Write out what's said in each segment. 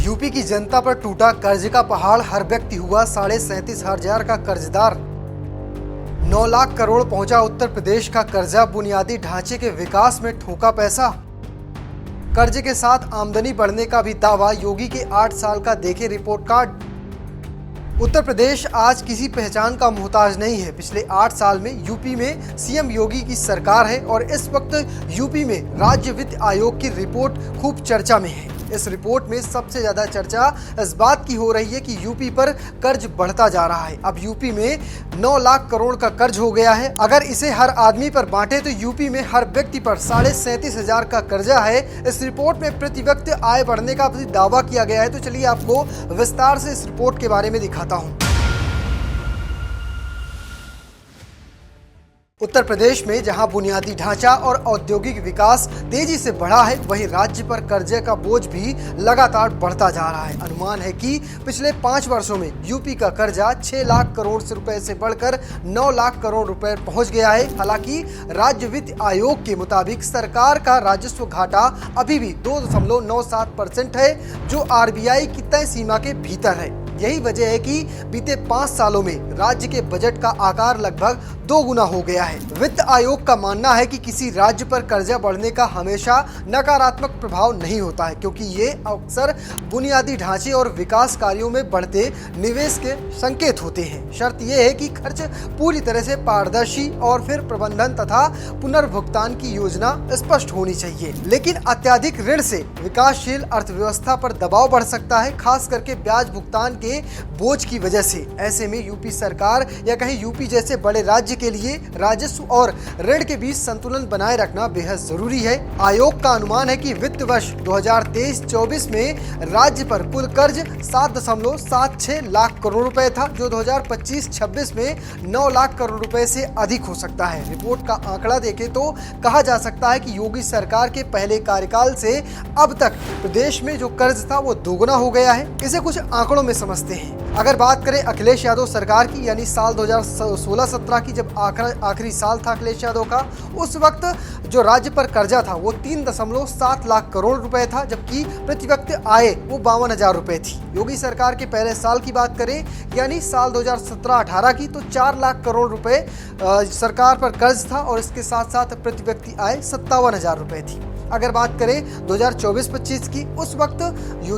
UP की जनता पर टूटा कर्ज का पहाड़। हर व्यक्ति हुआ 37,500 का कर्जदार। 9 लाख करोड़ पहुंचा उत्तर प्रदेश का कर्जा। बुनियादी ढांचे के विकास में ठोका पैसा। कर्ज के साथ आमदनी बढ़ने का भी दावा। योगी के 8 साल का देखे रिपोर्ट कार्ड। उत्तर प्रदेश आज किसी पहचान का मोहताज नहीं है। पिछले 8 साल में यूपी में सीएम योगी की सरकार है और इस वक्त यूपी में राज्य वित्त आयोग की रिपोर्ट खूब चर्चा में है। इस रिपोर्ट में सबसे ज्यादा चर्चा इस बात की हो रही है कि यूपी पर कर्ज बढ़ता जा रहा है। अब यूपी में 9 लाख करोड़ का कर्ज हो गया है। अगर इसे हर आदमी पर बांटे तो यूपी में हर व्यक्ति पर 37,500 का कर्जा है। इस रिपोर्ट में प्रति व्यक्ति आय बढ़ने का भी दावा किया गया है। तो चलिए आपको विस्तार से इस रिपोर्ट के बारे में दिखाता हूं। उत्तर प्रदेश में जहां बुनियादी ढांचा और औद्योगिक विकास तेजी से बढ़ा है, वहीं राज्य पर कर्जे का बोझ भी लगातार बढ़ता जा रहा है। अनुमान है कि पिछले 5 वर्षों में यूपी का कर्जा 6 लाख करोड़ रुपए से बढ़कर 9 लाख करोड़ रुपए पहुंच गया है। हालांकि राज्य वित्त आयोग के मुताबिक सरकार का राजस्व घाटा अभी भी 2.97% है, जो आरबीआई की तय सीमा के भीतर है। यही वजह है कि बीते 5 सालों में राज्य के बजट का आकार लगभग 2 गुना हो गया है। वित्त आयोग का मानना है कि किसी राज्य पर कर्जा बढ़ने का हमेशा नकारात्मक प्रभाव नहीं होता है, क्योंकि ये अक्सर बुनियादी ढांचे और विकास कार्यों में बढ़ते निवेश के संकेत होते हैं। शर्त यह है कि खर्च पूरी तरह से पारदर्शी और फिर प्रबंधन तथा पुनर्भुगतान की योजना स्पष्ट होनी चाहिए। लेकिन अत्यधिक ऋण से विकासशील अर्थव्यवस्था पर दबाव बढ़ सकता है, खास करके ब्याज भुगतान के बोझ की वजह से। ऐसे में यूपी सरकार या कहीं यूपी जैसे बड़े राज्य के लिए राजस्व और ऋण के बीच संतुलन बनाए रखना बेहद जरूरी है। आयोग का अनुमान है कि वित्त वर्ष 2023-24 में राज्य पर कुल कर्ज 7.76 लाख करोड़ रुपए था, जो 2025-26 में 9 लाख करोड़ रुपए से अधिक हो सकता है। रिपोर्ट का आंकड़ा देखें तो कहा जा सकता है कि योगी सरकार के पहले कार्यकाल से अब तक प्रदेश में जो कर्ज था वो दोगुना हो गया है। इसे कुछ आंकड़ों में समझते हैं। अगर बात करें अखिलेश यादव सरकार की, यानी साल 2016-17 की, जब आखिरी साल था अखिलेश यादव का, उस वक्त जो राज्य पर कर्जा था वो 3.7 लाख करोड़ रुपए था, जबकि प्रति व्यक्ति आय वो 52,000 रुपए थी। योगी सरकार के पहले साल की बात करें, यानी साल 2017-18 की, तो 4 लाख करोड़ रुपए सरकार पर कर्ज था और इसके साथ साथ प्रति व्यक्ति आय 57,000 रुपए थी। अगर बात करें 2024-25 की, उस वक्त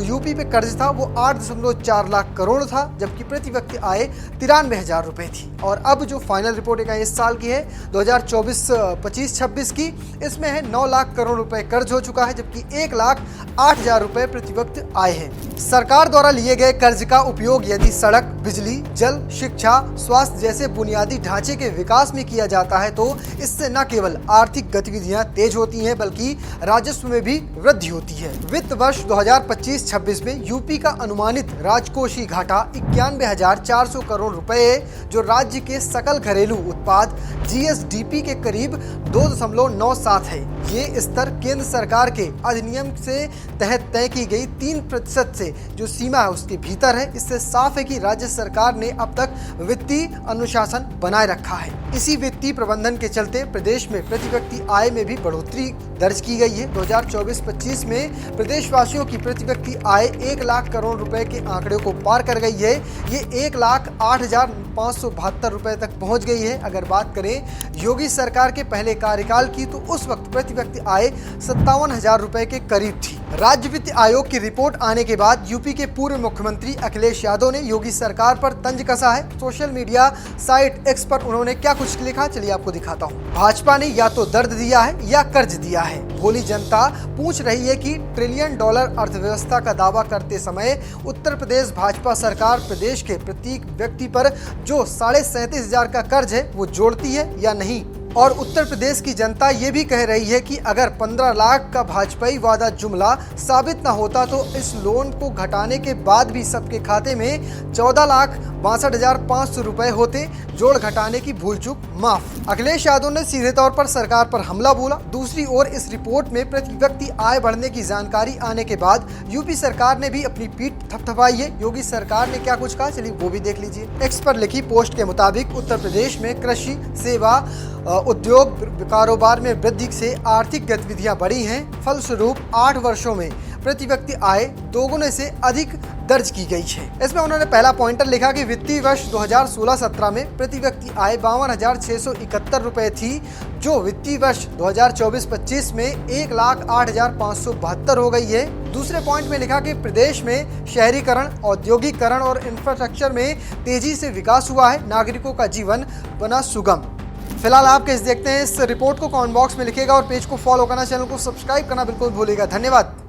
यूपी पे कर्ज था वो 8.4 लाख करोड़ था, जबकि प्रति व्यक्ति आय 93,000 रुपए थी। और अब जो फाइनल रिपोर्ट इस साल की है 2024-25-26 की, इसमें है 9 लाख करोड़ रुपए कर्ज हो चुका है, जबकि 1,08,000 रुपए प्रति व्यक्ति आय है। सरकार द्वारा लिए गए कर्ज का उपयोग यदि सड़क, बिजली, जल, शिक्षा, स्वास्थ्य जैसे बुनियादी ढांचे के विकास में किया जाता है तो इससे न केवल आर्थिक गतिविधियां तेज होती हैं, बल्कि राजस्व में भी वृद्धि होती है। वित्त वर्ष 2025-26 में यूपी का अनुमानित राजकोषीय घाटा 91,400 करोड़ रुपए है, जो राज्य के सकल घरेलू उत्पाद जीएसडीपी के करीब 2.97 है। ये स्तर केंद्र सरकार के अधिनियम से तहत तय की गई 3% से जो सीमा है उसके भीतर है। इससे साफ है कि राज्य सरकार ने अब तक वित्तीय अनुशासन बनाए रखा है। इसी वित्तीय प्रबंधन के चलते प्रदेश में प्रति व्यक्ति आय में भी बढ़ोतरी दर्ज की गई है। 2024-25 में प्रदेशवासियों की प्रति व्यक्ति आय 1 लाख करोड़ रुपए के आंकड़े को पार कर गई है। ये 1,08,572 रुपए तक पहुंच गई है। अगर बात करें योगी सरकार के पहले कार्यकाल की, तो उस वक्त प्रति व्यक्ति आय 57,000 रुपए के करीब थी। राज्य वित्त आयोग की रिपोर्ट आने के बाद यूपी के पूर्व मुख्यमंत्री अखिलेश यादव ने योगी सरकार पर तंज कसा है। सोशल मीडिया साइट एक्स पर उन्होंने क्या कुछ लिखा, चलिए आपको दिखाता हूँ। भाजपा ने या तो दर्द दिया है या कर्ज दिया है। भोली जनता पूछ रही है कि ट्रिलियन डॉलर अर्थव्यवस्था का दावा करते समय उत्तर प्रदेश भाजपा सरकार प्रदेश के प्रत्येक व्यक्ति पर जो 37,500 का कर्ज है वो जोड़ती है या नहीं। और उत्तर प्रदेश की जनता ये भी कह रही है कि अगर 15 लाख का भाजपाई वादा जुमला साबित न होता तो इस लोन को घटाने के बाद भी सबके खाते में 14,62,500 रुपए होते। जोड़ घटाने की भूल चूक माफ। अखिलेश यादव ने सीधे तौर पर सरकार पर हमला बोला। दूसरी ओर इस रिपोर्ट में प्रति व्यक्ति आय बढ़ने की जानकारी आने के बाद यूपी सरकार ने भी अपनी पीठ थपथपाई है। योगी सरकार ने क्या कुछ कहा, चलिए वो भी देख लीजिए। एक्स पर लिखी पोस्ट के मुताबिक उत्तर प्रदेश में कृषि, सेवा, उद्योग, कारोबार में वृद्धि से आर्थिक गतिविधियां बढ़ी हैं। फलस्वरूप 8 वर्षों में प्रति व्यक्ति आय दोगुने से अधिक दर्ज की गई है। इसमें उन्होंने पहला पॉइंटर लिखा कि वित्तीय वर्ष 2016-17 में प्रति व्यक्ति आय 52,671 रुपए थी, जो वित्तीय वर्ष 2024-25 में 1,08,572 हो गई है। दूसरे पॉइंट में लिखा कि प्रदेश में शहरीकरण, औद्योगिकरण और इंफ्रास्ट्रक्चर में तेजी से विकास हुआ है, नागरिकों का जीवन बना सुगम। फिलहाल आप कैसे देखते हैं इस रिपोर्ट को कमेंट बॉक्स में लिखिएगा और पेज को फॉलो करना, चैनल को सब्सक्राइब करना बिल्कुल भूलिएगा। धन्यवाद।